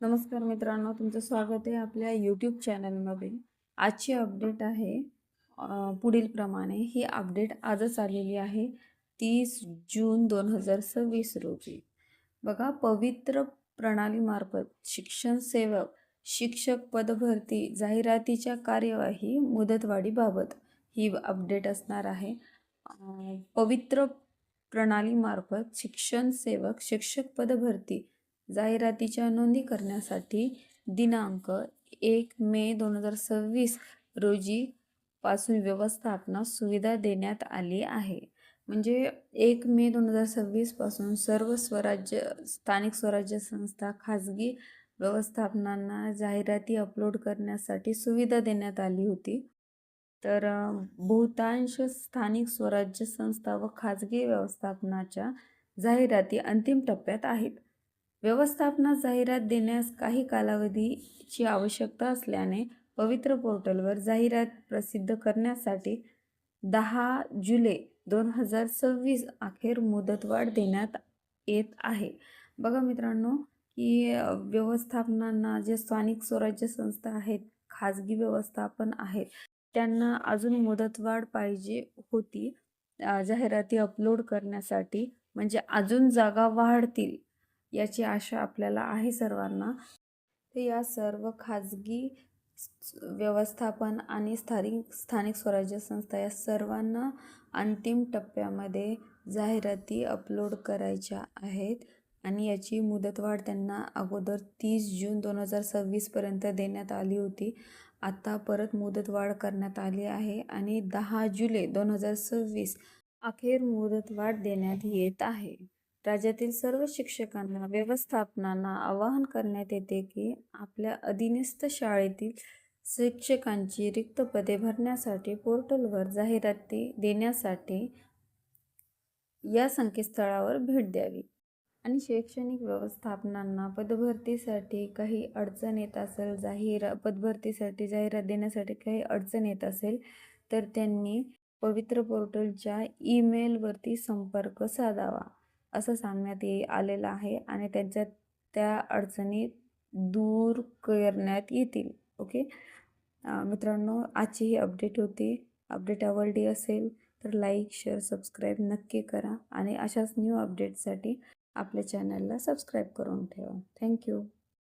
नमस्कार मित्रांनो, तुमचं स्वागत आहे आपल्या यूट्यूब चॅनलमध्ये. आजची अपडेट आहे पुढील प्रमाणे. ही अपडेट आजच आलेली आहे 30 जून 2026 रोजी. बघा, पवित्र प्रणालीमार्फत शिक्षण सेवक शिक्षक पदभरती जाहिरातीच्या कार्यवाही मुदतवाढीबाबत ही अपडेट असणार आहे. पवित्र प्रणालीमार्फत शिक्षण सेवक शिक्षक पदभरती जाहिरातीच्या नोंदी करण्यासाठी दिनांक 1 मे 2026 रोजी पासून व्यवस्थापनास सुविधा देण्यात आली आहे. म्हणजे 1 मे 2026 पासून सर्व स्थानिक स्वराज्य संस्था, खाजगी व्यवस्थापनांना जाहिराती अपलोड करण्यासाठी सुविधा देण्यात आली होती. तर बहुतांश स्थानिक स्वराज्य संस्था व खाजगी व्यवस्थापनाच्या जाहिराती अंतिम टप्प्यात आहेत. व्यवस्थापनास जाहिरात देण्यास काही कालावधीची आवश्यकता असल्याने पवित्र पोर्टलवर जाहिरात प्रसिद्ध करण्यासाठी 10 जुलै 2026 अखेर मुदतवाढ देण्यात येत आहे. बघा मित्रांनो, की व्यवस्थापनांना जे स्थानिक स्वराज्य संस्था आहेत, खाजगी व्यवस्थापन आहेत, त्यांना अजून मुदतवाढ पाहिजे होती जाहिराती अपलोड करण्यासाठी. म्हणजे अजून जागा वाढतील याची आशा आपल्याला आहे सर्वांना. तर या सर्व खाजगी व्यवस्थापन आणि स्थानिक स्वराज्य संस्था या सर्वांना अंतिम टप्प्यामध्ये जाहिराती अपलोड करायच्या आहेत आणि याची मुदतवाढ त्यांना अगोदर 30 जून 2026 पर्यंत देण्यात आली होती. आता परत मुदतवाढ करण्यात आली आहे आणि 10 जुलै 2026 अखेर मुदतवाढ देण्यात येत आहे. राज्यातील सर्व शिक्षकांना, व्यवस्थापनांना आवाहन करण्यात येते की आपल्या अधीनस्थ शाळेतील शिक्षकांची रिक्त पदे भरण्यासाठी पोर्टलवर जाहिराती देण्यासाठी या संकेतस्थळावर भेट द्यावी. आणि शैक्षणिक व्यवस्थापनांना पदभरतीसाठी काही अडचण येत असेल, पदभरतीसाठी जाहिरात देण्यासाठी काही अडचण येत असेल, तर त्यांनी पवित्र पोर्टलच्या ईमेलवरती संपर्क साधावा असं सांगण्यात आलेलं आहे आणि त्या अडचणी दूर करण्यात येतील. ओके मित्रांनो, आजची ही अपडेट होती. अपडेट आवडली असेल तर लाईक, शेअर, सबस्क्राईब नक्की करा आणि अशाच न्यू अपडेटसाठी आपल्या चॅनलला सबस्क्राईब करून ठेवा. थँक्यू.